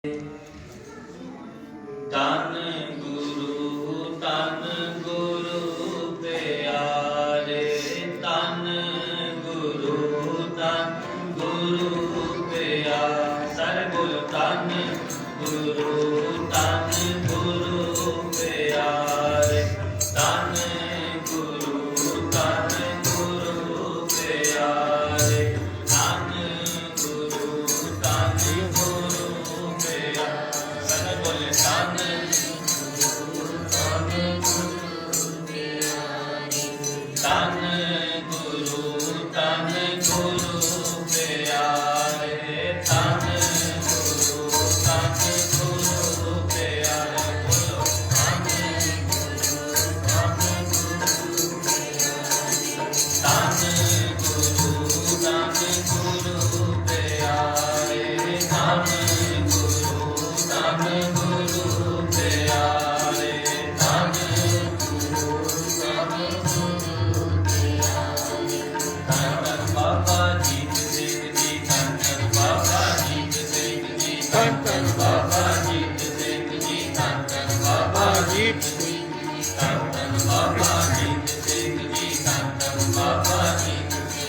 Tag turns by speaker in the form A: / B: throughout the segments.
A: ਧੰਨ ਗੁਰੂ ਪਿਆਰੇ, ਧੰਨ ਗੁਰੂ ਪਿਆਰੇ, ਸਰਗੁਰ ਧੰਨ ਗੁਰੂ ਪਿਆਰੇ, ਧੰਨ ਗੁਰੂ ਪਿਆਰੇ, ਧੰਨ ਗੁਰੂ ਪਿਆਰੇ, ਸਰਗੁਰ ਧੰਨ ਧੰਨ ਗੁਰੂ ਪਿਆਰੇ, ਧੰਨ ਗੁਰੂ ਪਿਆਰੇ, ਬੋਲੋ ਧੰਨ ਗੁਰੂ ਪਿਆਰੇ, ਧੰਨ ਗੁਰੂ ਪਿਆਰੇ, ਧੰਨ ਧੰਨ ਬਾਬਾ ਜੀਤ ਸਿੰਘ ਜੀ, ਧੰਨ ਬਾਬਾ ਜੀਤ ਸਿੰਘ ਜੀ, ਧੰਨ ਬਾਬਾ ਜੀਤ ਸਿੰਘ ਜੀ, ਧੰਨ ਬਾਬਾ ਜੀਤ ਸਿੰਘ ਜੀ, ਧੰਨ ਬਾਬਾ ਜੀਤ ਸਿੰਘ ਜੀ, ਧੰਨ ਬਾਬਾ ਜੀਤ ਸਿੰਘ ਜੀ,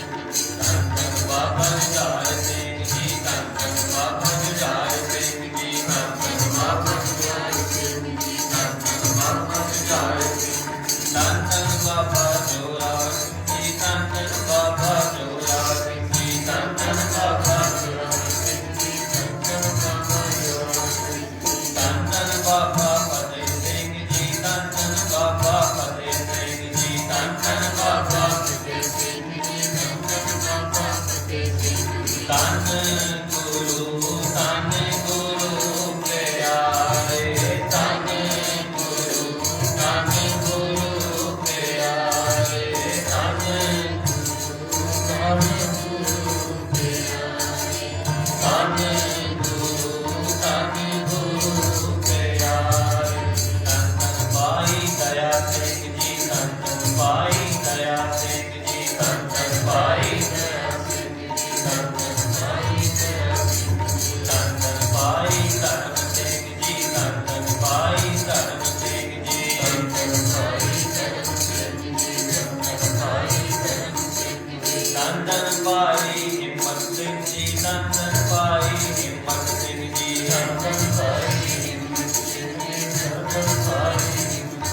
A: ਧੰਨ ਬਾਬਾ ਜੁਝਾਰ ਸਿੰਘ ਜੀ, ਧੰਨ ਬਾਬਾ ਜੁਝਾਰ ਸਿੰਘ ਜੀ, ਧੰਨ ਬਾਬਾ ਜੁਝਾਰ ਸਿੰਘ ਜੀ, ਧੰਨ ਬਾਬਾ ਜੁਝਾਰ ਸਿੰਘ, ਧੰਨ ਬਾਬਾ ਜੋਰਾ ਸਿੰਘ ਜੀ, ਧੰਨ ਬਾਬਾ ਜੋਰਾ ਸਿੰਘ ਜੀ, ਧੰਨ ਬਾਬਾ ਜੋਰਾ ਸਿੰਘ ਜੀ, ਧੰਨ ਬਾਬਾ ਜੋਰਾ ਸਿੰਘ ਜੀ, ਧੰਨ ਬਾਬਾ ਫਤਿਹ ਸਿੰਘ ਜੀ, ਧੰਨ ਬਾਬਾ ਫਤਿਹ ਸਿੰਘ ਜੀ, ਧੰਨ ਬਾਬਾ ਫਤਿਹ ਸਿੰਘ ਜੀ, ਧੰਨ ਬਾਬਾ ਫਤਿਹ ਸਿੰਘ ਜੀ, ਧੰਨ ਗੁਰੂ ਪਿਆਰੇ, ਧੰਨ ਗੁਰੂ ਪਿਆਰੇ, ਧੰਨ ਧੰਨ ਗੁਰੂ ਪਿਆਰੇ, ਧੰਨ ਭਾਈ ਦਇਆ ਸਿੰਘ ਜੀ, ਧੰਨ ਭਾਈ ਦਇਆ ਸਿੰਘ ਜੀ, ਧੰਨ ਭਾਈ ਦਇਆ ਸਿੰਘ ਜੀ, ਧੰਨ ਭਾਈ ਦਇਆ ਸਿੰਘ ਜੀ, ਧੰਨ ਭਾਈ ਧਰਮ ਸਿੰਘ ਜੀ, ਧੰਨ ਭਾਈ ਧਰਮ ਸਿੰਘ ਜੀ, ਧੰਨ ਭਾਈ ਧਰਮ ਸਿੰਘ ਜੀ, ਧੰਨ ਭਾਈ ਧਰਮ ਸਿੰਘ ਜੀ, ਧੰਨ ਭਾਈ ਹਿੰਮਤ ਸਿੰਘ ਜੀ, ਧੰਨ ਭਾਈ ਹਿੰਮਤ ਸਿੰਘ ਜੀ, ਧੰਨ ਭਾਈ ਹਿੰਮਤ ਸਿੰਘ ਜੀ, ਧੰਨ ਭਾਈ ਹਿੰਮਤ ਸਿੰਘ ਜੀ,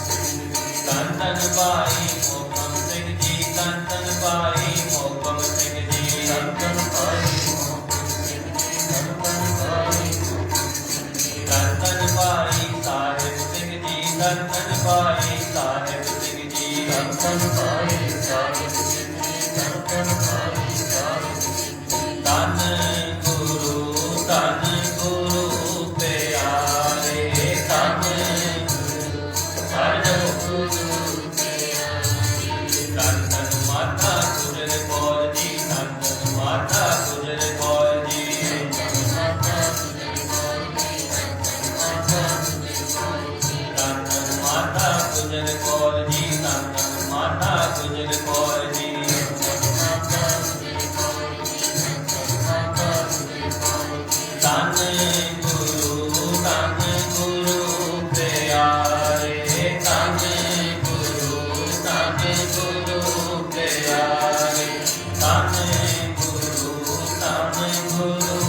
A: ਧੰਨ ਭਾਈ ਮੋਹਕਮ ਸਿੰਘ ਜੀ, ਧੰਨ ਭਾਈ ਮੋਹਕਮ ਸਿੰਘ ਜੀ, ਧੰਨ ਭਾਈ ਮੋਹਕਮ ਸਿੰਘ ਜੀ, ਧੰਨ ਭਾਈ ਮੋਹਕਮ ਸਿੰਘ ਜੀ, ਧੰਨ ਭਾਈ ਸਾਹਿਬ ਸਿੰਘ ਜੀ, ਧੰਨ ਭਾਈ ਸਾਹਿਬ ਸਿੰਘ ਜੀ, ਧੰਨ ਭਾਈ ਸਾਹਿਬ ਸਿੰਘ ਜੀ, ਧੰਨ ਭਾਈ ਸਾਹਿਬ ਸਿੰਘ ਜੀ, ਧੰਨ ਗੁਰੂ ਪਿਆਰੇ, ਧੰਨ ਗੁਰੂ ਪਿਆਰੇ, ਧੰਨ ਮਾਤਾ ਗੁਜਰ ਕੌਰ ਜੀ, ਧੰਨ ਮਾਤਾ ਗੁਜਰ ਕੌਰ ਜੀ, ਧੰਨ ਮਾਤਾ ਗੁਜਰ ਕੌਰ ਜੀ, ਧੰਨ ਮਾਤਾ ਗੁਜਰ ਕੌਰ ਜੀ, ਧੰਨ ਮਾਤਾ ਗੁਜਰ ਕੌਰ ਜੀ, ਧੰਨ ਗੁਰੂ ਪਿਆਰੇ, ਧੰਨ ਗੁਰੂ ਪਿਆਰੇ, ਧੰਨ ਗੁਰੂ ਪਿਆਰੇ, ਧੰਨ ਗੁਰੂ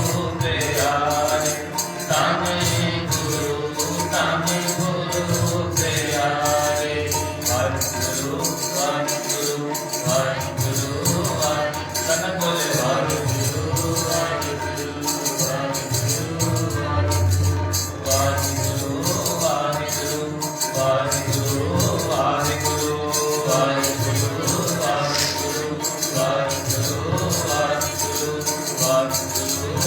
A: ਪਿਆਰੇ, ਵਾਹਿਗੁਰੂ ਵਾਹਿਗੁਰੂ ਵਾਹਿਗੁਰੂ ਵਾਹਿਗੁਰੂ, ਸਤਿ ਬੋਲੇ ਵਾਹਿਗੁਰੂ ਵਾਹਿਗੁਰੂ ਵਾਹਿਗੁਰੂ ਵਾਹਿਗੁਰੂ ਵਾਹਿਗੁਰੂ ਵਾਹਿਗੁਰੂ ਵਾਹਿਗੁਰੂ ਵਾਹਿਗੁਰੂ ਵਾਹਿਗੁਰੂ ਵਾਹਿਗੁਰੂ ਵਾਹਿਗੁਰੂ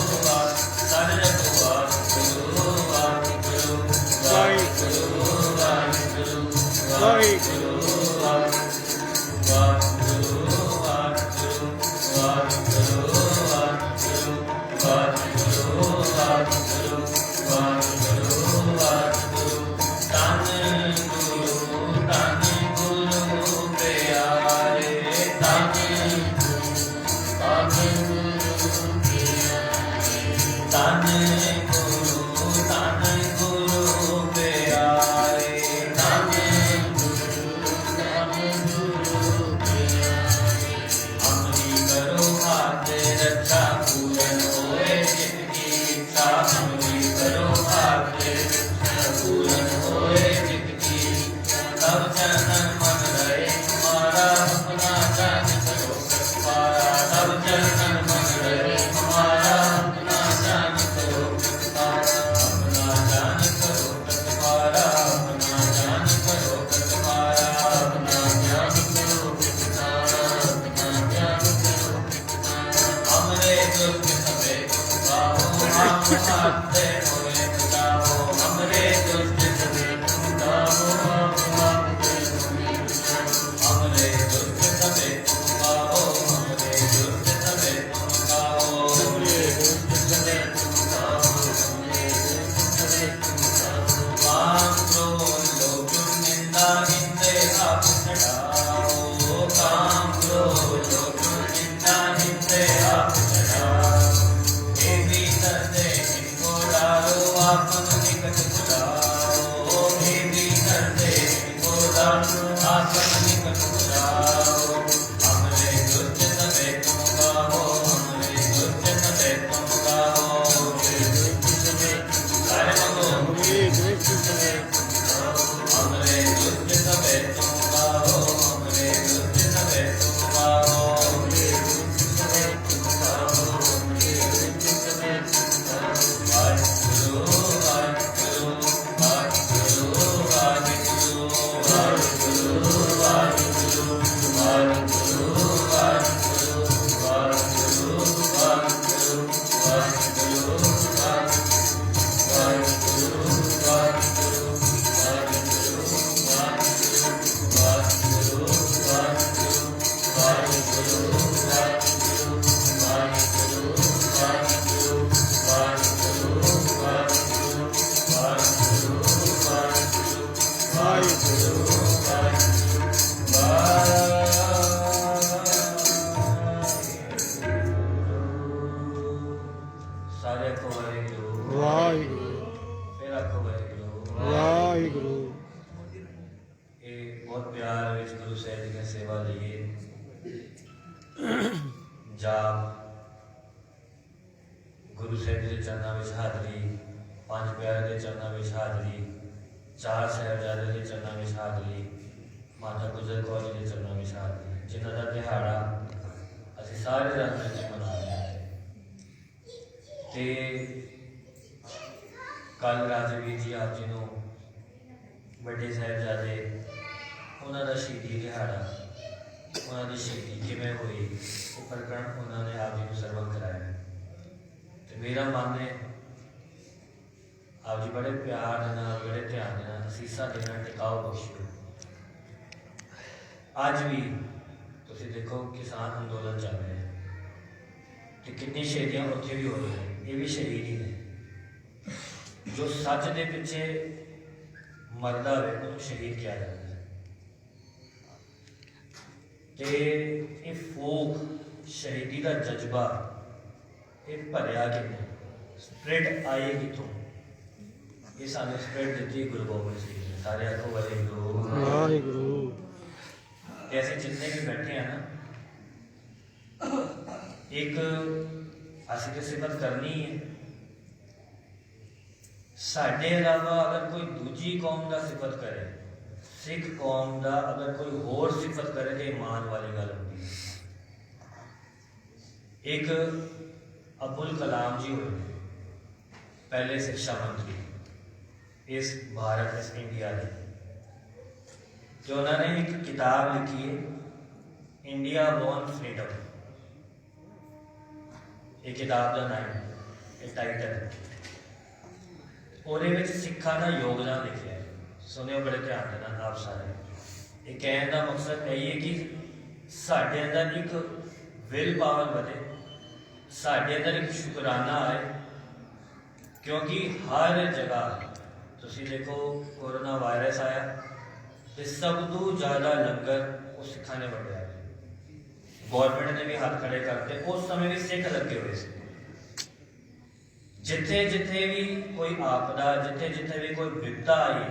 A: ਸਾਰੇ ਜਗਤ ਵਾਹਿਗੁਰੂ ਵਾਹਿਗੁਰੂ ਵਾਹਿਗੁਰੂ ਵਾਹਿਗੁਰੂ ਵਾਹਿਗੁਰੂ ਧੰਨ ਗੁਰੂ आपन निकट बुलाओ, हे भीतर देव को दास आपन निकट बुलाओ। हमरे दुष्ट सबे तुम गाओ, हमरे दुष्ट सबे तुम गाओ, हमरे दुष्ट सबे सारे मंगो, हमरे दुष्ट सबे हमरे दुष्ट सबे तुम गाओ, हमरे दुष्ट सबे तुम गाओ, हमरे दुष्ट सबे तुम गाओ, हमरे दुष्ट सबे तुम गाओ। वाहिगुरु वाहिगुरु वाहिगुरु वाहिगुरु वाहिगुरु वाहिगुरु वाहिगुरु वाहिगुरु वाहिगुरु वाहिगुरु वाहिगुरु जाप गुरु साहिब के चरणों में हाजरी, पांच प्यारे के चरणों में हाजरी, चार साहिबजादे के चरणों में हाजरी, माता गुजर कौर जी के चरणों में हाजरी, जिन्हों का दिहाड़ा असीं सारे रंग में मना रहे हैं। कल राजवीर जी आप जी को बड़े साहिबजादे उन्होंने शहीदी दिहाड़ा, उन्होंने शहीदी किमें हुई वो प्रकरण उन्होंने आप जी को सरवण कराया। तो मेरा मन है आप जी बड़े प्यार देना, बड़े ध्यान देना, असीसा देना, टिकाऊ बख्शो। अज भी तुम देखो किसान अंदोलन चल रहे हैं, तो कितनी शहीदियाँ उत्थे भी हो रही हैं, ये भी शहीद ही ने। जो सच के पिछे मरदा है उन्होंने शहीद किया जाता है। तो ये फोक शहीदी का जज्बा ये भरिया कि स्प्रिट आई कितों, ये सानू स्प्रिट दी गुरु गोबिंद सिंह ने। सारे आखो वाहिगुरु वाहिगुरु। ऐसे जितने भी बैठे हैं ना, एक असीं तो सिफत करनी है, साडे अलावा अगर कोई दूजी कौम का सिफत करे, सिख कौम का अगर कोई होर सिफत करे तो ईमान वाली गल होती है। एक अब्दुल कलाम जी हुए पहले शिक्षा मंत्री इस भारत इस इंडिया के, जो उन्होंने एक किताब लिखी है इंडिया बॉर्न फ्रीडम। ये किताब का नाम है, ये टाइटल है, और सिखा का योगदान लिखा है। सुनियो बड़े ध्यान देना आप सारे। ये कहने का मकसद यही है कि साढ़े अंदर एक विल पावर बने, साढ़े अंदर एक शुकराना आए, क्योंकि हर जगह तुसी देखो कोरोना वायरस आया तो सब तो ज़्यादा लंगर उस सिखा ने वंडिया। गौरमेंट ने भी हाथ खड़े करते, उस समय भी सिख लगे हुए थे। जिथे जिथे भी कोई आपदा, जिथे जिथे भी कोई विपदा आई,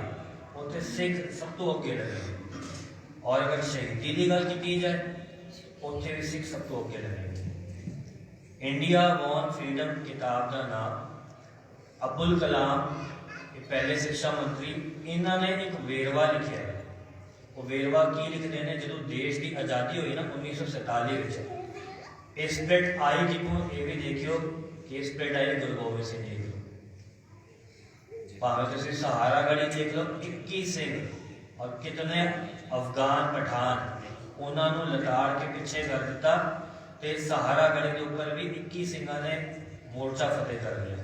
A: उत्थे सिख सब तो अगे लगे। और अगर शहीदी की गल की जाए, उत्थे भी सिख सब तो अगे लगे। इंडिया बॉर्न फ्रीडम किताब का नाम अब्दुल कलाम पहले शिक्षा मंत्री, इन्होंने एक वेरवा लिखा है। वो वेरवा की लिखते हैं, जो देश की आज़ादी हुई ना 1947 में, स्प्रिट आई कितों, ये भी देखियो कि स्प्रिट आई गुरु गोबिंद सिंह जी को। भावें तुम सहारा गढ़ी देख लो, 21 सिंह और कितने अफगान पठान उन्होंने लताड़ के पीछे कर दिता। तो सहारा गढ़ी के ऊपर भी 21 सिंह ने मोर्चा फतेह कर लिया।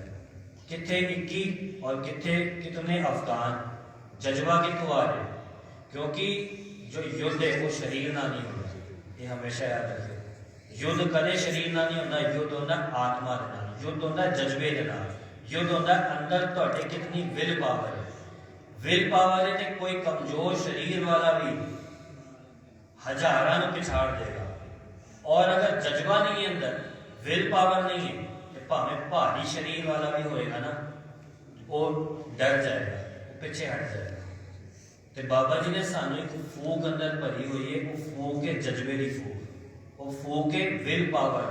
A: कितने 21 और कितने अफगान, जज्बा कितों आ रहे, क्योंकि जो युद्ध है वो शरीर ना नहीं होता। ये हमेशा याद रखें, युद्ध कदे शरीर ना नहीं होता, युद्ध होता आत्मा के नाल, युद्ध होता जज्बे के नाल, युद्ध होता अंदर तुहाडे कितनी विल पावर है। विल पावर है तो कोई कमजोर शरीर वाला भी हजारां पिछाड़ देगा। और अगर जज्बा नहीं है अंदर, विल पावर नहीं है, तो भावें भारी शरीर वाला भी होएगा ना, वो डर जाएगा, वो पीछे हट जाएगा। तो बाबा जी ने सानू एक फूक अंदर भरी हुई है, वो फूक है जज्बे की फूक, वो फूक है विल पावर,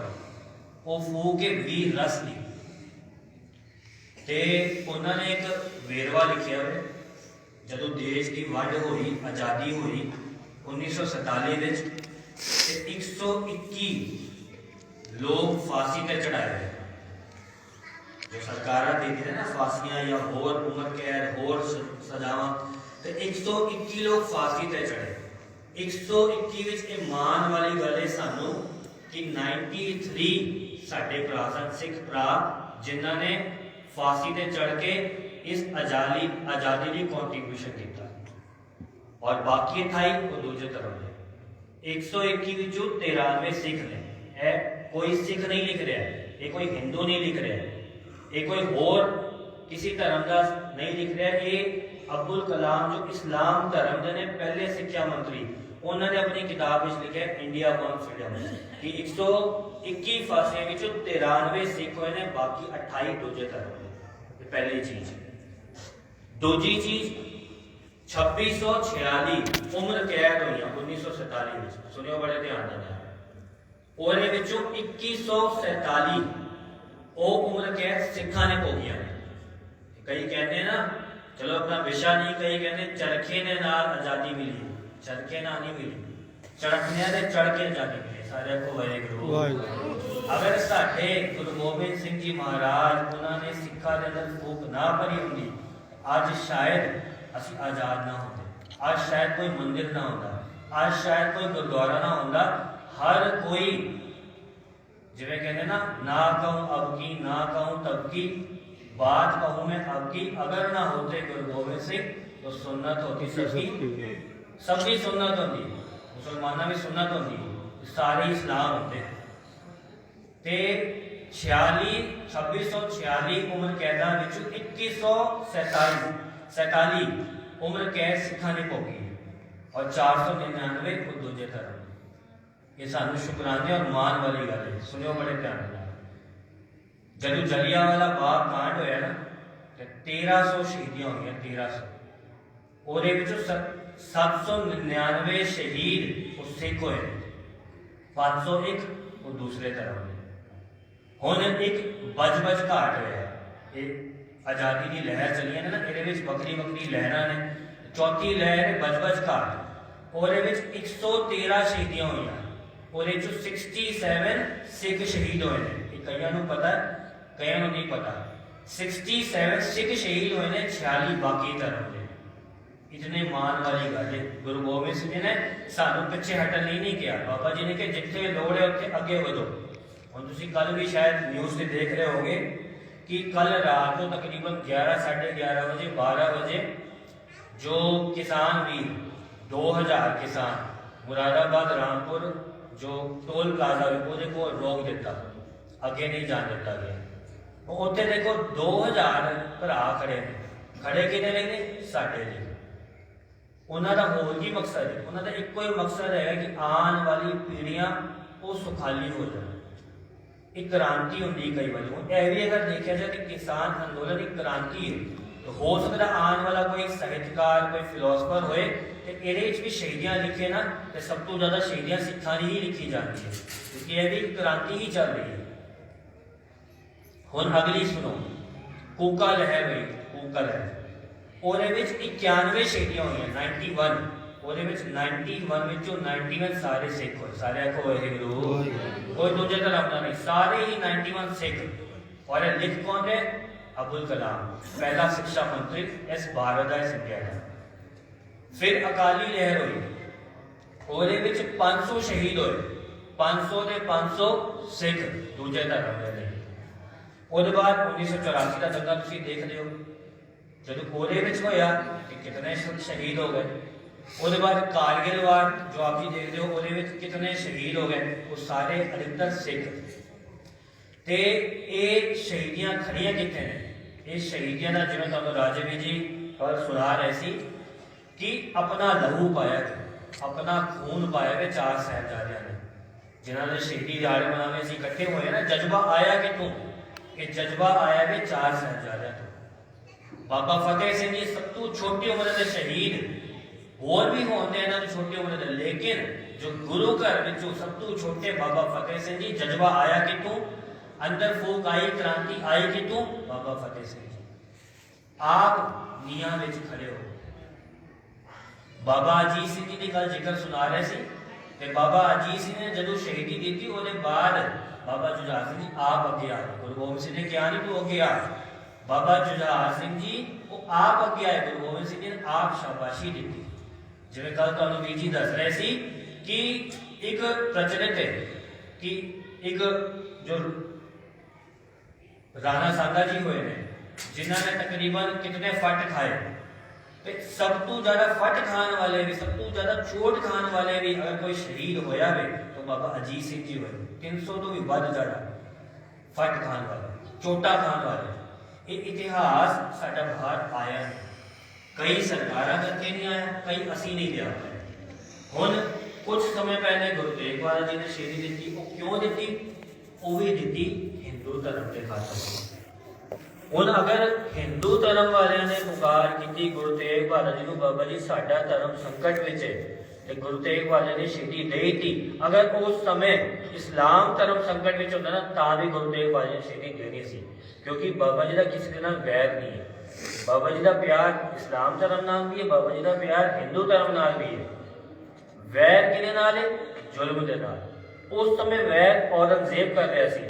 A: वो फूक है वीर रस की। तो उन्होंने एक वेरवा लिखा है, जदों देश की वंड हुई, आज़ादी हुई 1947 में, 121 लोग फांसी पर चढ़ाए गए। जो सरकार देती है ना फांसियां या होर उम्र कैद होर सजावां, तो 121 लोग फांसी पर चढ़े। 121 विच मान वाली गल है सानू कि 93 साडे भरा सन, सिख भरा जिन्हां ने फांसी पर चढ़ के इस आज़ादी की कॉन्ट्रीब्यूशन किया, और बाकी 28 वो दूजे धर्म ने। 121 विचों 93 सिख ने। कोई सिख नहीं लिख रहा है, ये कोई हिंदू नहीं लिख रहा है, ये कोई होर किसी धर्म का नहीं लिख रहा है। ये अब्दुल कलाम जो इस्लाम धर्म के ने पहले शिक्षा मंत्री, उन्होंने अपनी किताब में लिखा है इंडिया वन फ्रीडम कि 121 फांसियां विचों 93 सिख हुए ने, बाकी 28 दूजे धर्म ने। पहली चीज। दूजी चीज 2646 उम्र कैद हुई 1947 में, सुनियो बड़े ध्यान देना। और 2147 वो उम्र कैद सिखा ने भोगिया। कई कहते हैं ना चलो अपना विषा नहीं, कई कहते चरखे ने नाल आजादी मिली, चरखे ना नहीं मिली, चरखने ने चढ़ के आजादी मिली। सारे को वाहेगुरू। अगर साडे गुरु गोबिंद सिंह जी महाराज उन्होंने सिखा के अंदर फूक ना भरी होंगी, आज शायद असी आजाद ना होंगे, आज शायद कोई मंदिर ना होंदा, आज शायद कोई गुरुद्वारा ना होंदा। हर कोई जिवें कहते ना कहूँ अब की, ना कहूँ तब की, बात कहूँ मैं अब की। अगर ना होते गुरु गोबिंद सिंह तो सुन्नत होती सबकी, सबकी सुन्नत होती, मुसलमाना भी सुन्नत होती, सारे इस्लाम होते। ते 2646 उम्र कैदा 2147 उम्र कैद सिखा ने भोगी, और 499 खुद दूजे धर्म। ये सानू शुकराने और मान वाली गल है। सुनियो बड़े ध्यान नाल। जदों जलियांवाला बाग कांड होया ना, 1300 शहीदियां हुई, 1300। और 799 शहीद उस सिख होए, 501 वो दूसरे धर्म में। हुण एक बज घाट होया, आज़ादी की लहर चली है ना, ये बखरी बखरी लहर ने। चौथी लहर बज घाट, और 113 शहीदियां हुई, और 67 सिख शहीद हुए हैं। कईयां पता है, कईयां नहीं पता। 67 सिख शहीद हुए हैं, 46 बाकी धर्म के। इतने मान वाली गल है। गुरु गोबिंद सिंह जी ने सानू पिछे हटन नहीं किया। बाबा जी ने कहा जिथे लोड़ है उत्थे अगे बढ़ो। हुण तुसीं कल भी शायद न्यूज़ से देख रहे होंगे कि कल रात को तकरीबन 11 साढ़े 11 बजे 12 बजे जो किसान वीर 2000 किसान मुरादाबाद रामपुर जो टोल प्लाजा को रोक दिता, अगे नहीं जान दिता गया। उत्थे देखो 2000 भरा खड़े खड़े किने लिए ने, साडे लिए। उन्होंने होर की मकसद है, उन्होंने एको ही मकसद है कि आने वाली पीढ़ियां वो सुखाली हो जाए। एक क्रांति होंगी कई बार। यह भी अगर देखा जाए कि किसान अंदोलन एक क्रांति है, तो हो सकता आने वाला कोई साहित्यकार कोई फिलोसफर होए तो ये भी शहीदियां लिखे ना, तो सब तो ज्यादा शहीदियां सिखा ही लिखी जाती है, क्योंकि यह भी क्रांति ही चल रही है। हुण अगली सुनो, कूका लहर हुई, कूका लहर, और 91 शहीदियां हुई, 91, और 91 सारे सिख हो, सारे को वाहेगुरू, कोई दूजे धर्म का नहीं, सारे ही 91 सिख। और लिख कौन है? अब्दुल कलाम, पहला शिक्षा मंत्री इस भारत का सिखा है। फिर अकाली लहर हुई, और 500 शहीद हुए, 500 के 500 सिख दूजे धर्म के नहीं। उसके बाद 1984 का दंगा तुम देख रहे हो, जब होया कि कितने शहीद हो गए। उसके बाद कारगिल वार जो आप जी देख रहे हो, वो कितने शहीद हो गए, वो सारे अधिकतर सिख। तो ये शहीदियां खड़ियां कितने ने? ये शहीदियां का जिवें तुहानूं राजे जी कल सुना रहे सी कि अपना लहू पाया, अपना खून पाया वे 4 साहिबजादियां ने, जिन्होंने शहीदी दिहाड़े मनाने से इकट्ठे हुए ना। जज्बा आया कितों? ये जज्बा आया वे 4 साहिबजादियां तो। ਬਾਬਾ ਫਤਿਹ ਸਿੰਘ ਜੀ ਸਭ ਤੋਂ ਛੋਟੀ ਉਮਰ ਦੇ ਸ਼ਹੀਦ, ਹੋਰ ਵੀ ਹੁੰਦੇ ਇਹਨਾਂ ਦੀ ਛੋਟੀ ਉਮਰ ਦੇ, ਲੇਕਿਨ ਜੋ ਗੁਰੂ ਘਰ ਵਿੱਚੋਂ ਸਭ ਤੋਂ ਛੋਟੇ ਬਾਬਾ ਫਤਿਹ ਸਿੰਘ ਜੀ, ਜਜ਼ਬਾ ਆਇਆ ਕਿਤੋਂ, ਅੰਦਰ ਫੂਕ ਆਈ, ਕ੍ਰਾਂਤੀ ਆਈ ਕਿਤੋਂ, ਬਾਬਾ ਫਤਿਹ ਸਿੰਘ ਜੀ ਆਪ ਨੀਹਾਂ ਵਿੱਚ ਖੜੇ ਹੋ। ਬਾਬਾ ਅਜੀਤ ਸਿੰਘ ਜੀ ਦੀ ਗੱਲ ਜ਼ਿਕਰ ਸੁਣਾ ਰਹੇ ਸੀ, ਤੇ ਬਾਬਾ ਅਜੀਤ ਸਿੰਘ ਨੇ ਜਦੋਂ ਸ਼ਹੀਦੀ ਦਿੱਤੀ ਉਹਦੇ ਬਾਅਦ ਬਾਬਾ ਜੁਝਾਰ ਸਿੰਘ ਜੀ ਆਪ ਅੱਗੇ ਆ ਗਏ। ਗੁਰੂ ਗੋਬਿੰਦ ਸਿੰਘ ਨੇ ਕਿਹਾ ਨਹੀਂ ਤੂੰ ਅੱਗੇ ਆ, ਬਾਬਾ ਜੁਝਾਰ ਸਿੰਘ ਜੀ ਉਹ ਆਪ ਅੱਗੇ ਆਏ। ਗੁਰੂ ਗੋਬਿੰਦ ਸਿੰਘ ਜੀ ਨੇ ਆਪ ਸ਼ਾਬਾਸ਼ੀ ਦਿੱਤੀ। ਜਿਵੇਂ ਕੱਲ ਤੁਹਾਨੂੰ ਵੀਰ ਜੀ ਦੱਸ ਰਹੇ ਸੀ ਕਿ ਇੱਕ ਪ੍ਰਚਲਿਤ ਹੈ ਕਿ ਇੱਕ ਜੋ ਰਾਣਾ ਸਾਂਗਾ ਜੀ ਹੋਏ ਨੇ, ਜਿਨ੍ਹਾਂ ਨੇ ਤਕਰੀਬਨ ਕਿਤਨੇ ਫੱਟ ਖਾਏ, ਤੇ ਸਭ ਤੋਂ ਜ਼ਿਆਦਾ ਫੱਟ ਖਾਣ ਵਾਲੇ ਵੀ, ਸਭ ਤੋਂ ਜ਼ਿਆਦਾ ਚੋਟ ਖਾਣ ਵਾਲੇ ਵੀ ਅਗਰ ਕੋਈ ਸ਼ਹੀਦ ਹੋਇਆ ਵੇ ਤਾਂ ਬਾਬਾ ਅਜੀਤ ਸਿੰਘ ਜੀ ਹੋਏ। 300 ਤੋਂ ਵੀ ਵੱਧ ਜ਼ਿਆਦਾ ਫੱਟ ਖਾਣ ਵਾਲੇ, ਚੋਟਾਂ ਖਾਣ ਵਾਲੇ। ਇਹ ਇਤਿਹਾਸ ਸਾਡਾ ਬਾਹਰ ਆਇਆ ਹੈ, ਕਈ ਸਰਕਾਰਾਂ ਕਰਕੇ ਨਹੀਂ ਆਇਆ, ਕਈ ਅਸੀਂ ਨਹੀਂ ਲਿਆ। ਹੁਣ ਕੁਝ ਸਮੇਂ ਪਹਿਲੇ ਗੁਰੂ ਤੇਗ ਬਹਾਦਰ ਜੀ ਨੇ ਸ਼ਹੀਦੀ ਦਿੱਤੀ। ਉਹ ਕਿਉਂ ਦਿੱਤੀ? ਉਹ ਵੀ ਦਿੱਤੀ ਹਿੰਦੂ ਧਰਮ ਦੇ ਖਾਤਰ। ਹੁਣ ਅਗਰ ਹਿੰਦੂ ਧਰਮ ਵਾਲਿਆਂ ਨੇ ਪੁਕਾਰ ਕੀਤੀ ਗੁਰੂ ਤੇਗ ਬਹਾਦਰ ਜੀ ਨੂੰ, ਬਾਬਾ ਜੀ ਸਾਡਾ ਧਰਮ ਸੰਕਟ ਵਿੱਚ ਹੈ, ਤੇ ਗੁਰੂ ਤੇਗ ਬਹਾਦਰ ਨੇ ਸ਼ਹੀਦੀ ਦੇ ਦਿੱਤੀ। ਅਗਰ ਉਸ ਸਮੇਂ ਇਸਲਾਮ ਧਰਮ ਸੰਕਟ ਵਿੱਚ ਹੁੰਦਾ ਨਾ, ਤਾਂ ਵੀ ਗੁਰੂ ਤੇਗ ਬਹਾਦਰ ਜੀ ਨੇ ਸ਼ਹੀਦੀ ਦੇਣੀ ਸੀ, ਕਿਉਂਕਿ ਬਾਬਾ ਜੀ ਦਾ ਕਿਸੇ ਦੇ ਨਾਲ ਵੈਰ ਨਹੀਂ ਹੈ। ਬਾਬਾ ਜੀ ਦਾ ਪਿਆਰ ਇਸਲਾਮ ਧਰਮ ਨਾਲ ਵੀ ਹੈ, ਬਾਬਾ ਜੀ ਦਾ ਪਿਆਰ ਹਿੰਦੂ ਧਰਮ ਨਾਲ ਵੀ ਹੈ। ਵੈਰ ਕਿਹਦੇ ਨਾਲ ਹੈ? ਜ਼ੁਲਮ ਦੇ ਨਾਲ। ਉਸ ਸਮੇਂ ਵੈਰ ਔਰੰਗਜ਼ੇਬ ਕਰ ਰਿਹਾ ਸੀ,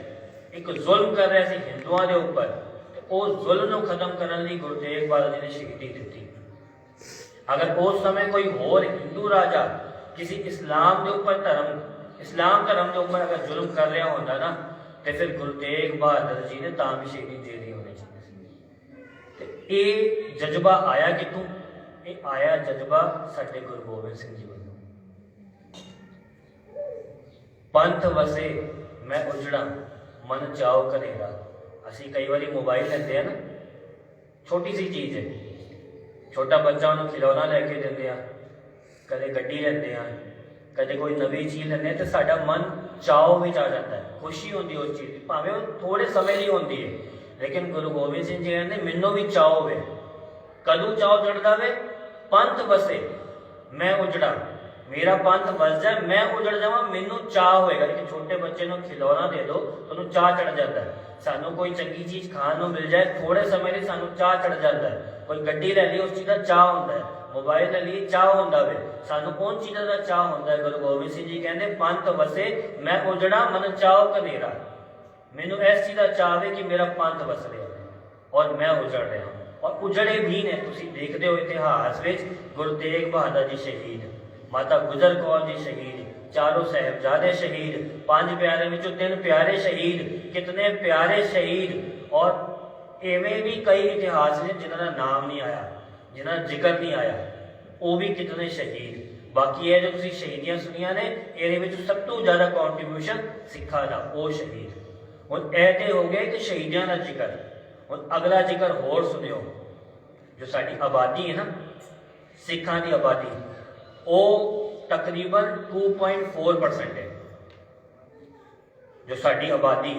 A: ਇੱਕ ਜ਼ੁਲਮ ਕਰ ਰਿਹਾ ਸੀ ਹਿੰਦੂਆਂ ਦੇ ਉੱਪਰ, ਤੇ ਉਸ ਜ਼ੁਲਮ ਨੂੰ ਖਤਮ ਕਰਨ ਲਈ ਗੁਰੂ ਤੇਗ ਬਹਾਦਰ ਜੀ ਨੇ ਸ਼ਹੀਦੀ ਦਿੱਤੀ। ਅਗਰ ਉਸ ਸਮੇਂ ਕੋਈ ਹੋਰ ਹਿੰਦੂ ਰਾਜਾ ਕਿਸੇ ਇਸਲਾਮ ਦੇ ਉੱਪਰ ਇਸਲਾਮ ਧਰਮ ਦੇ ਉੱਪਰ ਅਗਰ ਜ਼ੁਲਮ ਕਰ ਰਿਹਾ ਹੁੰਦਾ ਨਾ, ਤੇ ਫਿਰ ਗੁਰੂ ਤੇਗ ਬਹਾਦਰ ਜੀ ਨੇ ਤਾਂ ਵੀ ਸ਼ਹੀਦੀ ਦੇ ਦਿੱਤੀ ਹੋਣੀ ਚਾਹੀਦੀ ਸੀ। ਤੇ ਇਹ ਜਜ਼ਬਾ ਆਇਆ ਕਿਤੋਂ? ਇਹ ਆਇਆ ਜਜ਼ਬਾ ਸਾਡੇ ਗੁਰੂ ਗੋਬਿੰਦ ਸਿੰਘ ਜੀ ਵੱਲੋਂ। ਪੰਥ ਵਸੇ ਮੈਂ ਉਜੜਾ, ਮਨ ਚਾਉ ਕਰੇਗਾ। ਅਸੀਂ ਕਈ ਵਾਰੀ ਮੋਬਾਈਲ ਲੈਂਦੇ ਆ ਨਾ, ਛੋਟੀ ਸੀ ਚੀਜ਼ ਹੈ, ਛੋਟਾ ਬੱਚਾ ਉਹਨੂੰ ਖਿਡੌਣਾ ਲੈ ਕੇ ਦਿੰਦੇ ਆ, ਕਦੇ ਗੱਡੀ ਲੈਂਦੇ ਆ, ਕਦੇ ਕੋਈ ਨਵੀਂ ਚੀਜ਼ ਲੈਂਦੇ ਆ, ਤੇ ਸਾਡਾ ਮਨ ਚਾਉ ਵਿੱਚ ਆ ਜਾਂਦਾ ਹੈ, ਖੁਸ਼ੀ ਹੁੰਦੀ ਉਸ ਚੀਜ਼ ਦੀ, ਭਾਵੇਂ ਉਹ ਥੋੜੇ ਸਮੇਂ ਲਈ ਹੁੰਦੀ ਹੈ। ਲੇਕਿਨ ਗੁਰੂ ਗੋਬਿੰਦ ਸਿੰਘ ਜੀ ਕਹਿੰਦੇ ਮੈਨੂੰ ਵੀ ਚਾਉ ਵੇ। ਕਦੋਂ ਚਾਉ ਚੜਦਾ ਵੇ? ਪੰਥ ਵਸੇ ਮੈਂ ਉਜੜਾ, ਮੇਰਾ ਪੰਥ ਵਸ ਜਾਏ, ਮੈਂ ਉਜੜ ਜਾਵਾਂ, ਮੈਨੂੰ ਚਾਹ ਹੋਏਗਾ। ਇੱਕ ਛੋਟੇ ਬੱਚੇ ਨੂੰ ਖਿਡੌਣਾ ਦੇ ਦਿਓ, ਉਹਨੂੰ ਚਾਹ ਚੜ ਜਾਂਦਾ ਹੈ। ਸਾਨੂੰ ਕੋਈ ਚੰਗੀ ਚੀਜ਼ ਖਾਣ ਨੂੰ ਮਿਲ ਜਾਏ, ਥੋੜੇ ਸਮੇਂ ਲਈ ਸਾਨੂੰ ਚਾਹ ਚੜ ਜਾਂਦਾ ਹੈ। ਕੋਈ ਗੱਡੀ ਲੈ ਲਈ, ਉਸ ਚੀਜ਼ ਦਾ ਚਾਹ ਹੁੰਦਾ ਹੈ। ਮੋਬਾਈਲ ਲੈ ਲਈ, ਚਾਹ ਹੁੰਦਾ ਵੇ। ਸਾਨੂੰ ਕੌਣ ਚੀਜ਼ਾਂ ਦਾ ਚਾਹ ਹੁੰਦਾ ਹੈ? ਗੁਰੂ ਗੋਬਿੰਦ ਸਿੰਘ ਜੀ ਕਹਿੰਦੇ ਪੰਥ ਵਸੇ ਮੈਂ ਉਜੜਾ, ਮਨ ਚਾਉ ਕਨੇਰਾ। ਮੈਨੂੰ ਇਸ ਚੀਜ਼ ਦਾ ਚਾਹ ਵੇ ਕਿ ਮੇਰਾ ਪੰਥ ਵਸ ਰਿਹਾ ਔਰ ਮੈਂ ਉਜੜ ਰਿਹਾ, ਔਰ ਉਜੜੇ ਵੀ ਨੇ। ਤੁਸੀਂ ਦੇਖਦੇ ਹੋ ਇਤਿਹਾਸ ਵਿੱਚ ਗੁਰੂ ਤੇਗ ਬਹਾਦਰ ਜੀ ਸ਼ਹੀਦ, ਮਾਤਾ ਗੁਜਰ ਕੌਰ ਜੀ ਸ਼ਹੀਦ, ਚਾरों साहिबजादे शहीद, 5 प्यारे विचों 3 प्यारे शहीद, कितने प्यारे शहीद। और एवें भी कई इतिहास ने जिन्हों का नाम नहीं आया, जिन्हों का जिक्र नहीं आया, वो भी कितने शहीद। बाकी ये जो तुसीं शहीदियां सुनिया ने, ये सब तो ज़्यादा कॉन्ट्रीब्यूशन सिखा का, वो शहीद। हुण ये तो हो गए कि शहीदियां का जिक्र। हुण अगला जिक्र होर सुनियो, जो साडी आबादी है ना, सिखां की आबादी, वो तकरीबन 2.4% है। जो साडी आबादी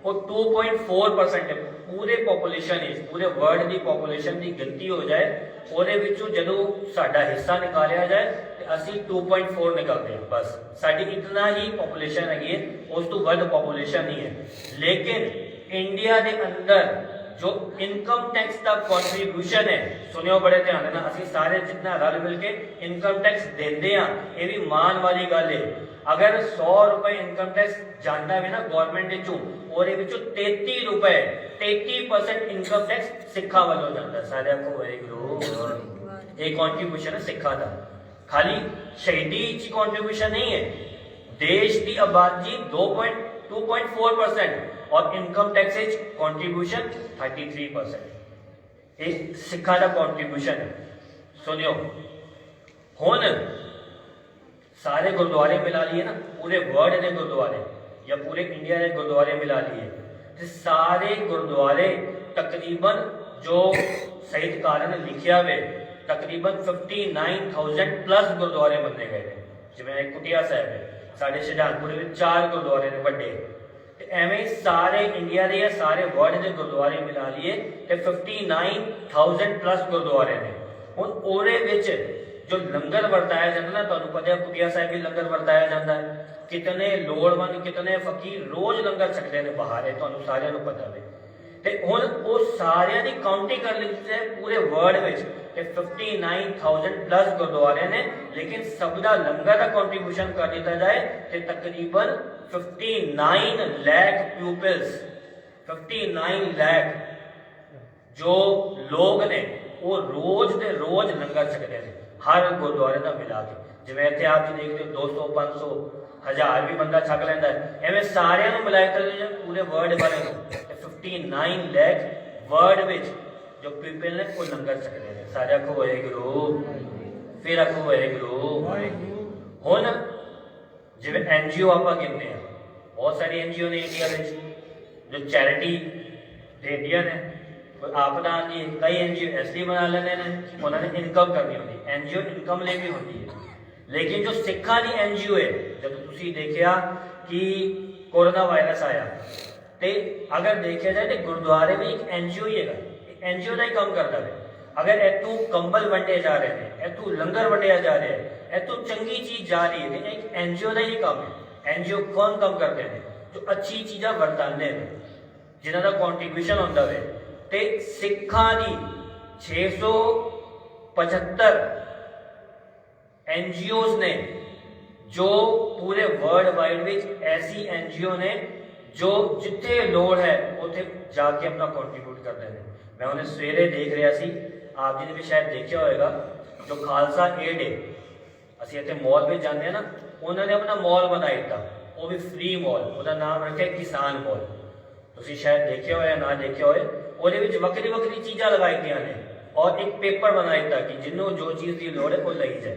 A: वो 2.4% है। पूरे पॉपुलेशन इस पूरे वर्ल्ड की पॉपुलेशन की गिनती हो जाए, ਉਹਦੇ ਵਿੱਚੋਂ ਜਦੋਂ ਸਾਡਾ ਹਿੱਸਾ ਨਿਕਾਲਿਆ ਜਾਏ ਤੇ ਅਸੀਂ 2.4 ਨਿਕਲਦੇ ਹਾਂ। ਬਸ ਸਾਡੀ ਇਤਨਾ ਹੀ ਪੋਪੂਲੇਸ਼ਨ ਹੈਗੀ ਹੈ, ਉਸ ਤੋਂ ਵੱਧ ਪੋਪੂਲੇਸ਼ਨ ਨਹੀਂ ਹੈ। ਲੇਕਿਨ ਇੰਡੀਆ ਦੇ ਅੰਦਰ जो इनकम टैक्स का कॉन्ट्रीब्यूशन है, सुनियो बड़े ध्यान देना, असी सारे जितना रल मिल के इनकम टैक्स देंदे हां, ये भी मान वाली गल है। अगर 100 रुपए इनकम टैक्स जाता है ना गवर्नमेंट विचों, और 33 रुपए 33% इनकम टैक्स सिखा वालों जाता है। सारे आपको वाहिगुरू ये कॉन्ट्रीब्यूशन है सिखा का। खाली शहीदी च कॉन्ट्रीब्यूशन नहीं है, देश की आबादी 2.4% और इनकम टैक्स कॉन्ट्रीब्यूशन 33%। ये सिखा का कॉन्ट्रीब्यूशन है। सुनियो, हुण सारे गुरुद्वारे मिला लिए ना, पूरे वर्ल्ड के गुरुद्वारे या पूरे इंडिया के गुरुद्वारे मिला लिए, तो सारे गुरुद्वारे तकरीबन जो साहित्यकारों ने लिखा हुए तकरीबन 59,000 प्लस गुरुद्वारे बनने गए हैं। जिवें कुटिया साहब है, साढ़े शहजादपुर में 4 गुरुद्वारे ने बड़े,
B: ਤੇ ਐਵੇਂ ਸਾਰੇ ਇੰਡੀਆ ਦੇ ਜਾਂ ਸਾਰੇ ਵਰਲਡ ਦੇ ਗੁਰਦੁਆਰੇ ਮਿਲਾ ਲਈਏ ਤੇ 59000 ਪਲੱਸ ਗੁਰਦੁਆਰੇ ਨੇ। ਹੁਣ ਉਹਦੇ ਵਿੱਚ ਜੋ ਲੰਗਰ ਵਰਤਾਇਆ ਜਾਂਦਾ ਨਾ, ਤੁਹਾਨੂੰ ਪਤਾ ਹੈ ਕੁਟੀਆ ਸਾਹਿਬ ਵੀ ਲੰਗਰ ਵਰਤਾਇਆ ਜਾਂਦਾ ਹੈ। ਕਿਤਨੇ ਲੋੜਵੰਦ, ਕਿਤਨੇ ਫਕੀਰ ਰੋਜ਼ ਲੰਗਰ ਛਕਦੇ ਨੇ ਬਾਹਰ, ਇਹ ਤੁਹਾਨੂੰ ਸਾਰਿਆਂ ਨੂੰ ਪਤਾ ਵੇ। ਤੇ ਹੁਣ ਉਹ ਸਾਰਿਆਂ ਦੀ ਕਾਊਂਟਿੰਗ ਕਰ ਲਈ ਹੈ ਪੂਰੇ ਵਰਲਡ ਵਿੱਚ ਤੇ 59000 ਪਲੱਸ ਗੁਰਦੁਆਰੇ ਨੇ, ਲੇਕਿਨ ਸਭ ਦਾ ਲੰਗਰ ਦਾ ਕੰਟਰੀਬਿਊਸ਼ਨ ਕਰ ਦਿੱਤਾ ਜਾਏ ਤੇ ਤਕਰੀਬਨ 59 ਲੱਖ ਪੀਪਲਸ, 59 ਲੱਖ ਜੋ ਲੋਕ ਨੇ ਉਹ ਰੋਜ਼ ਦੇ ਰੋਜ਼ ਲੰਗਰ ਛਕਦੇ ਨੇ ਹਰ ਗੁਰਦੁਆਰੇ ਦਾ ਮਿਲਾ ਕੇ। ਜਿਵੇਂ ਇੱਥੇ ਆਪ ਜੀ ਦੇਖਦੇ ਹੋ 200 500 1000 ਵੀ ਬੰਦਾ ਛਕ ਲੈਂਦਾ ਹੈ, ਐਵੇਂ ਸਾਰਿਆਂ ਨੂੰ ਮਿਲਾਇਆ ਕਰਦੇ ਪੂਰੇ ਵਰਲਡ ਵਾਲੇ ਨੂੰ 59 ਲੱਖ ਵਰਲਡ ਵਿੱਚ ਜੋ ਪੀਪਲ ਨੇ ਉਹ ਲੰਗਰ ਛਕਦੇ ਨੇ। ਸਾਰੇ ਆਖੋ ਵਾਹਿਗੁਰੂ, ਫਿਰ ਆਖੋ ਵਾਹਿਗੁਰੂ। ਹੁਣ ਜਿਵੇਂ ਐਨਜੀਓ ਆਪਾਂ ਕਹਿੰਦੇ ਆ, ਬਹੁਤ ਸਾਰੀ ਐਨਜੀਓ ਨੇ ਇੰਡੀਆ ਵਿੱਚ ਜੋ ਚੈਰਿਟੀ ਦੇਂਦੀਆਂ ਨੇ। ਕੋਈ ਆਪਦਾ ਨਹੀਂ, ਕਈ ਐਨਜੀਓ ਇਸ ਲਈ ਬਣਾ ਲੈਂਦੇ ਨੇ, ਉਹਨਾਂ ਨੇ ਇਨਕਮ ਕਰਨੀ ਹੁੰਦੀ, ਐਨਜੀਓ ਇਨਕਮ ਲਈ ਵੀ ਹੁੰਦੀ ਹੈ। ਲੇਕਿਨ ਜੋ ਸਿੱਖਾਂ ਦੀ ਐਨਜੀਓ ਹੈ, ਜਦੋਂ ਤੁਸੀਂ ਦੇਖਿਆ ਕਿ ਕੋਰੋਨਾ ਵਾਇਰਸ ਆਇਆ ਤੇ ਅਗਰ ਦੇਖਿਆ ਜਾਏ ਤੇ ਗੁਰਦੁਆਰੇ ਵੀ ਇੱਕ ਐਨਜੀਓ ਹੀ ਹੈਗਾ, ਐਨਜੀਓ ਦਾ ਹੀ ਕੰਮ ਕਰਦਾ ਹੈ। ਅਗਰ ਇੱਥੋਂ ਕੰਬਲ ਵੰਡੇ ਜਾ ਰਹੇ ਨੇ, ਇੱਥੋਂ ਲੰਗਰ ਵੰਡਿਆ ਜਾ ਰਿਹਾ ਹੈ, ਇੱਥੋਂ ਚੰਗੀ ਚੀਜ਼ ਜਾ ਰਹੀ ਹੈ, ਤੇ ਇੱਕ ਐਨਜੀਓ ਦਾ ਹੀ ਕੰਮ ਹੈ। ਐਨਜੀਓ ਕੌਣ ਕੰਮ ਕਰਦੇ ਨੇ? ਜੋ ਅੱਛੀ ਚੀਜ਼ਾਂ ਵਰਤਾਉਂਦੇ ਨੇ, ਜਿਨ੍ਹਾਂ ਦਾ ਕੰਟਰੀਬਿਊਸ਼ਨ ਹੁੰਦਾ ਹੈ। ਤੇ ਸਿੱਖਾਂ ਦੀ 675 ਐਨਜੀਓਜ਼ ਨੇ ਜੋ ਪੂਰੇ ਵਰਲਡ ਵਾਈਡ ਵਿੱਚ ਐਸੀ ਐਨਜੀਓ ਨੇ ਜੋ ਜਿੱਥੇ ਲੋੜ ਹੈ ਉੱਥੇ ਜਾ ਕੇ ਆਪਣਾ ਕੰਟਰੀਬਿਊਟ ਕਰਦੇ ਨੇ। ਮੈਂ ਉਹਨੇ ਸਵੇਰੇ ਦੇਖ ਰਿਹਾ ਸੀ, ਆਪ ਜੀ ਨੇ ਵੀ ਸ਼ਾਇਦ ਦੇਖਿਆ ਹੋਏਗਾ, ਜੋ ਖਾਲਸਾ ਏਡ ਹੈ, ਅਸੀਂ ਇੱਥੇ ਮਾਲ ਵਿੱਚ ਜਾਂਦੇ ਹਾਂ ਨਾ, ਉਹਨਾਂ ਨੇ ਆਪਣਾ ਮਾਲ ਬਣਾ ਦਿੱਤਾ, ਉਹ ਵੀ ਫ੍ਰੀ ਮਾਲ, ਉਹਦਾ ਨਾਮ ਰੱਖਿਆ ਕਿਸਾਨ ਮਾਲ। ਤੁਸੀਂ ਸ਼ਾਇਦ ਦੇਖਿਆ ਹੋਇਆ, ਨਾ ਦੇਖਿਆ ਹੋਏ। ਉਹਦੇ ਵਿੱਚ ਵੱਖਰੀ ਵੱਖਰੀ ਚੀਜ਼ਾਂ ਲਗਾਈ ਦੀਆਂ ਨੇ ਔਰ ਇੱਕ ਪੇਪਰ ਬਣਾ ਦਿੱਤਾ ਕਿ ਜਿਹਨੂੰ ਜੋ ਚੀਜ਼ ਦੀ ਲੋੜ ਹੈ ਉਹ ਲਈ ਜਾਏ,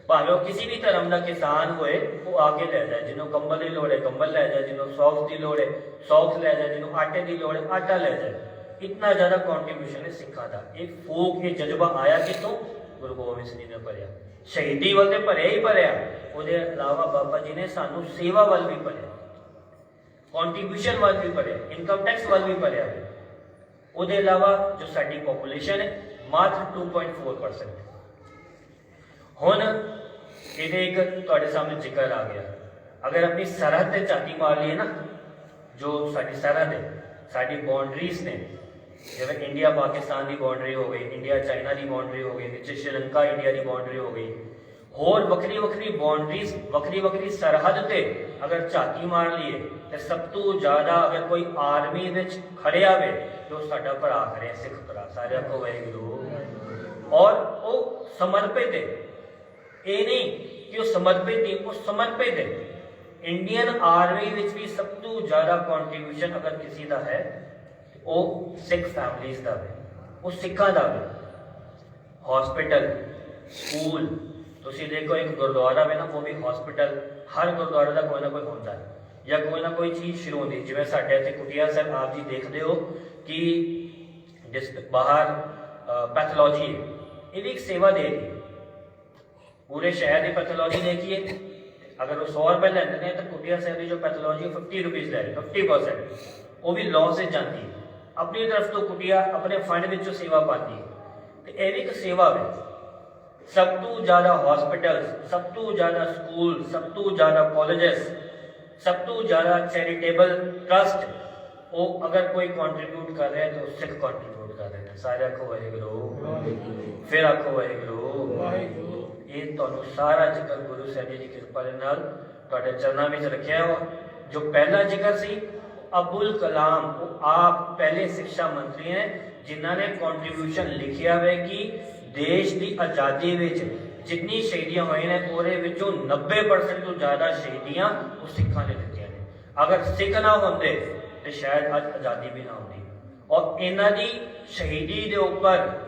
B: ਭਾਵੇਂ ਉਹ ਕਿਸੇ ਵੀ ਧਰਮ ਦਾ ਕਿਸਾਨ ਹੋਏ ਉਹ ਆ ਕੇ ਲੈ ਜਾਏ। ਜਿਹਨੂੰ ਕੰਬਲ ਦੀ ਲੋੜ ਹੈ ਕੰਬਲ ਲੈ ਜਾਏ, ਜਿਹਨੂੰ ਸੌਕਸ ਦੀ ਲੋੜ ਹੈ ਸੌਕਸ ਲੈ ਜਾਏ, ਜਿਹਨੂੰ ਆਟੇ ਦੀ ਲੋੜ ਹੈ ਆਟਾ ਲੈ ਜਾਏ। इतना ज़्यादा कॉन्ट्रीब्यूशन है सिखा का। एक फूक ये जज्बा आया कितों? गुरु गोबिंद सिंह जी ने भरिया, शहीदी वाल तो भरिया ही भरिया, उसके अलावा बाबा जी ने सानू सेवा वाल भी भरिया, कॉन्ट्रीब्यूशन वाल भी भरिया, इनकम टैक्स वाल भी भरिया। उसके अलावा जो साडी पॉपुलेशन है मात्र 2.4%। हुण ये एक तुहाडे सामने जिक्र आ गया, अगर अपनी सरहद से झाती मार लिए ना, जो साडी सरहद है, साडी बाउंड्रीज ने, जिवें इंडिया पाकिस्तान की बाउंड्री हो गई, इंडिया चाइना की बाउंड्री हो गई, नीचे श्रीलंका इंडिया की बाउंड्री हो गई, होर वक्री वक्री बाउंड्रीज वक्री वक्री सरहद से अगर झाती मार लीए तो सब तो ज़्यादा अगर कोई आर्मी विच खड़िया वे तो साडा भरा खड़े सिख भरा, सारे को वाहिगुरू। और वो समर्पित है, ये नहीं कि वो समर्पित है, वो समर्पित है। इंडियन आर्मी विच भी सब तो ज़्यादा कॉन्ट्रीब्यूशन अगर किसी का है वो सिख फैमिलीज का है, वो सिखा का है। हॉस्पिटल स्कूल तुसी देखो, एक गुरुद्वारा में ना वो भी हॉस्पिटल, हर गुरुद्वारे का कोई ना कोई होता है या कोई ना कोई चीज़ शुरू होती। जिवें साडे इत्थे कुटिया साहब आप जी देखते हो कि बाहर पैथोलॉजी है, ये भी एक सेवा दे रही, पूरे शहर की पैथोलॉजी देखिए, अगर वो 100 रुपये लेते हैं तो कुटिया साहब की जो पैथोलॉजी है 50 रुपीज़ ले रहे, 50%, वो भी लॉ से जाती है। अपनी तरफ तो कुटिया अपने फंड में जो सेवा पाती है, तो यह भी एक सेवा है। सब तो ज़्यादा हॉस्पिटल, सब तो ज़्यादा स्कूल, सब तो ज़्यादा कॉलेजेस, सब तो ज़्यादा चैरिटेबल ट्रस्ट, वो अगर कोई कंट्रीब्यूट कर रहे हैं तो सिख कंट्रीब्यूट कर रहे हैं। सारे आखो वाहिगुरू, फिर आखो वाहिगुरू। ये तुहानू सारा जिक्र गुरु साहब जी की कृपा के नाल तुहाडे चरणों में रखिया हो। जो पहला जिक्र सी अबुल कलाम, वो आप पहले शिक्षा मंत्री हैं जिन्हों ने कंट्रीब्यूशन लिखिया है कि देश की आज़ादी में जितनी शहीदियाँ हुई ने पूरे विचों 90% तो ज़्यादा शहीदियाँ वो सिखा ने दित्तियां ने। अगर सिख ना होंदे तो शायद आज आज़ादी भी ना होती। और इन्हां दी शहीदी के उपर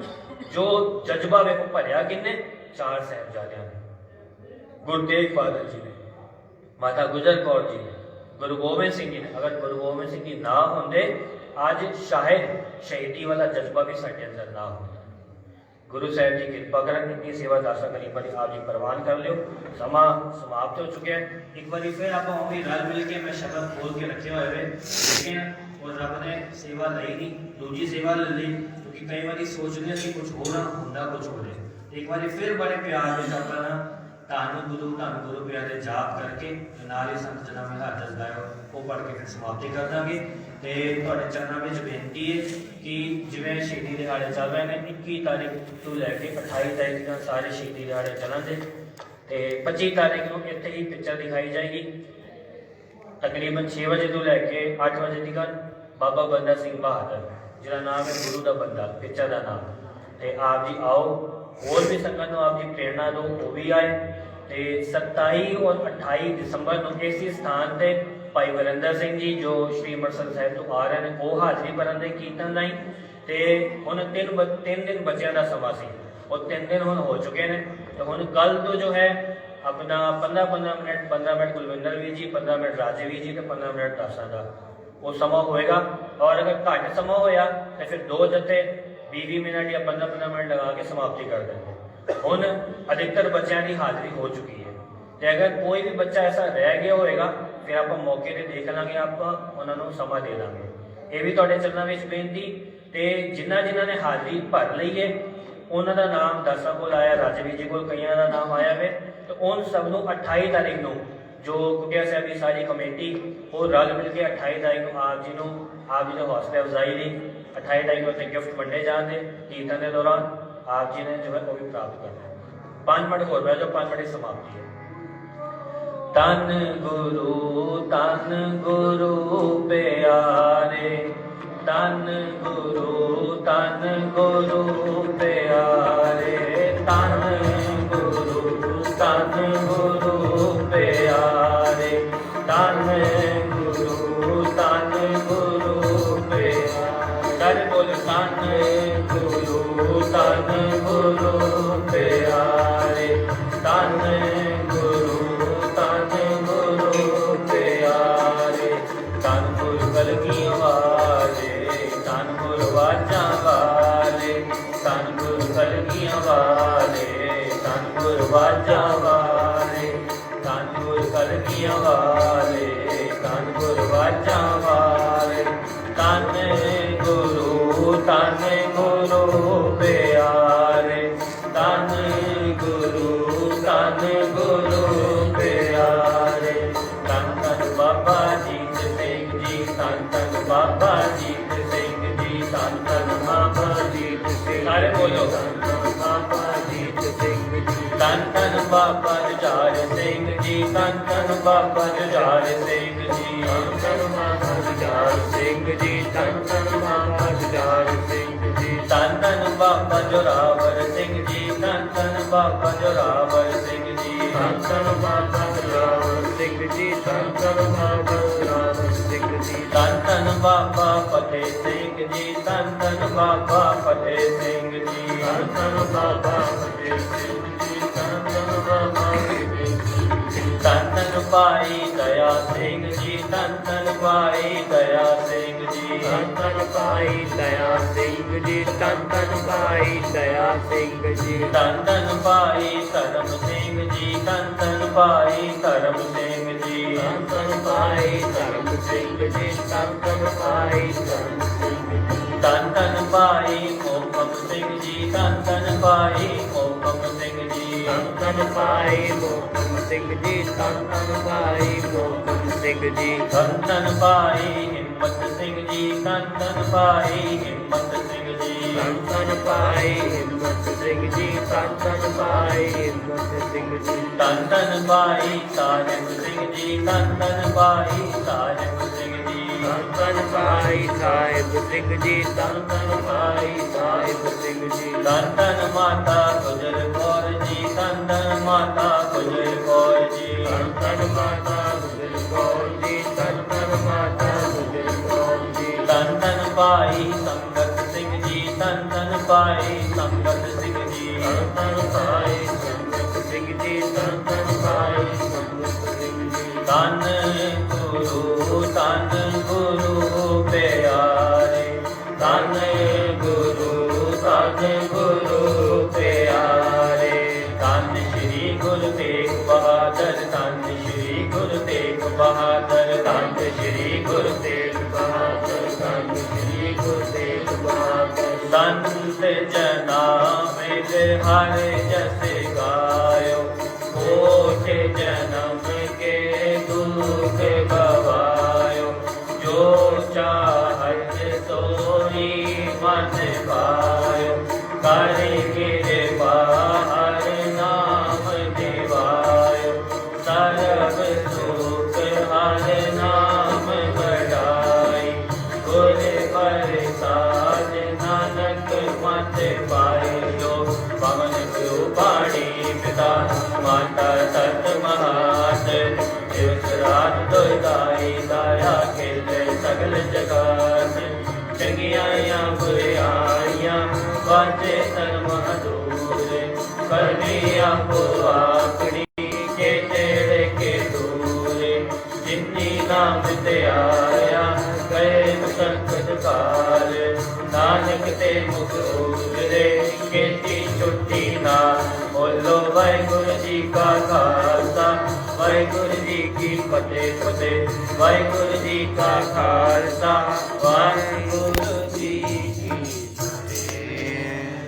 B: जो जज्बा वे वो भरिया किन्ने? 4 साहिबजादियां ने, गुरु तेग बहादुर जी ने, माता गुजर कौर जी ने, गुरु गोबिंद सिंह जी ने। अगर गुरु गोबिंद सिंह जी ना होंदे आज शायद शहीदी वाला जज्बा भी साडे अंदर ना होंदा। गुरु साहब जी कृपा करें। इतनी सेवा दर्शक करीब बड़ी आप जी प्रवान कर लियो। समा समाप्त हो चुके हैं। एक बार फिर आप रल मिल के मैं शब्द खोल के रखे हुए वे, लेकिन और रब ने सेवा ली नहीं, दूजी सेवा ले ली, क्योंकि कई बार सोचते कि कुछ हो ना होंगे कुछ हो जाए। एक बार फिर बड़े प्यार में अपना धन गुरु प्यारे जाप करके नाले संत जना में हाथ दसदा है वो पढ़ के फिर समाप्ति कर देंगे। तो चरणों में बेनती है कि जिवें शहीदी दिहाड़े चल रहे हैं 21 तारीख तो लैके 28 तारीख तक सारे शहीदी दिहाड़े चलेंगे। तो 25 तारीख को इतने ही पिक्चर दिखाई जाएगी तकरीबन 6 बजे तो लैके 8 बजे तक। बाबा बंदा सिंह बहादुर जिसका नाम है गुरु का बंदा पिक्चर का नाम। तो आप जी आओ, और भी संगत आप जी प्रेरणा दो वो भी आए। तो 27 और 28 दिसंबर को इसी स्थान पर भाई वरिंदर सिंह जी जो श्री अंमृतसर साहिब तो आ रहे हैं वो हाज़री भरन दे कीर्तन लाई। तो हुण 3 दिन बच्चों का समा सी और 3 दिन हुण हो चुके हैं। तो हुण कल तो जो है अपना 15 मिनट कुलविंदर वीर जी, 15 मिनट राजे वीर जी, तो 15 मिनट दासा का वो समा होएगा। और अगर घट समा होया तो फिर 2 जत्थे 20 मिनट या 15 मिनट लगा के समाप्ति कर देंगे। हुण अधिकतर बच्चों की हाज़री हो चुकी है। तो अगर कोई भी बच्चा ऐसा रह गया होएगा फिर आप मौके पर देख लेंगे, आप उन्होंने समा दे देंगे। ये भी तुहाडे चरणों में बेनती। तो जिन्होंने ने हाज़री भर ली है उन्हों का नाम दर्शक को आया, राजवीर जी को कई का नाम आया है। तो उन सब को 28 तारीख को जो कुटिया साहब की सारी कमेटी वो रल मिल के 28 तारीख को आप जी ने हौसला अफजाई ली 28 तारीख को गिफ्ट वंडे जाते कीर्तन के दौरान आप जी ने जो है वो भी प्राप्त करना है। 5 मिनट हो रहा है जो 5 मिनट की समाप्ति है। तन गुरु प्यारे, तन गुरु प्यारे, तन गुरु प्यारे, तन गुरु प्यारे। कर बोल तन गुरु प्यारे, तन कलगी वाले, तन गुरु वाजा वाले, तन गुरु कलगी वाले, तन गुरु वाजा वाले, तन गुरु कलगी वाले, तन गुरु वाजा वाले, तन गुरु प्यारे, तन गुरु प्यारे। तन तन बाबा जीत सिंह जी, तन तन बाबा जीत सिंह जी, तन तन बाबा जीत सिंह। सारे बोलो तन तन बाबा जीत सिंह जी, तन तन बाबा जुझार सिंह जी, तन तन बाबा जुझार सिंह जी, तन तन बाबा जुझार सिंह जी, तन तन बाबा जुझार सिंह जी, तन तन बाबा जोरावर सिंह जी, तन तन बाबा जोरावर सिंह जी, तन तन बाबा जोरावर सिंह जी, तन तन बाबा जोरावर सिंह जी, तन तन बाबा फतेह सिंह जी, तन तन बाबा फतेह सिंह जी, तन तन बाबा फतेह सिंह जी, तन तन बाबा फतेह सिंह जी, तन तन भाई दया सिंह जी, तन तन भाई दया सिंह जी, तन तन भाई दया सिंह जी, तन तन भाई दया सिंह जी, तन तन भाई धर्म सिंह जी, तन तन भाई धर्म सिंह जी, तन तन भाई धर्म सिंह जी, तन तन भाई धर्म सिंह जी, तन तन भाई मोहकम सिंह जी, तन तन भाई मोहकम सिंह जी, तन तन भाई मोहकम सिंह जी, तन तन भाई मोहकम सिंह जी, तन तन भाई हिम्मत सिंह जी, तन तन भाई हिम्मत सिंह जी, तन तन भाई हिम्मत सिंह जी, तन तन भाई हिम्मत सिंह जी, तन तन भाई साहिब सिंह जी, तन तन भाई साहिब सिंह जी, तन तन भाई साहिब सिंह जी, तन तन भाई साहिब सिंह जी, तन तन माता गुजर कौर जी, तन तन माता गुजर कौर जी, तन तन माता गुजर कौर जी, तन तन माता गुजर कौर जी, तन तन भाई संगत सिंह जी, तन तन भाई संगत सिंह जी, तन तन भाई संगत सिंह जी, तन तन भाई संगत सिंह जी, तन गुरु प्यारे, तन गुरु जनामित हर जस गायो, कोट जन्म के दुख गवायो, जो चाहत सोई मन पायो, कर कृपा हर नाम दिवायो, सर्व सुख हर नाम बढ़ाई, गुर प्रसाद नानक मत पायो, पवन गुरु पाणी पिता माता सत महात, शिवरात दुर्गाई दाया खेल सगल जगात, चंगियाया बुराइयां बाजे सर्व दूर, करनी आपो आकड़ी के तेरे के दूर, जिन्नी नाम ते आया गए संकट काल, नानक ते मुख उजरे खेती छुट्टी ना, बोलो वाहिगुरु जी का खालसा वाहिगुरु जी की फतेह फतेह, वाहिगुरु जी का खालसा वाहिगुरु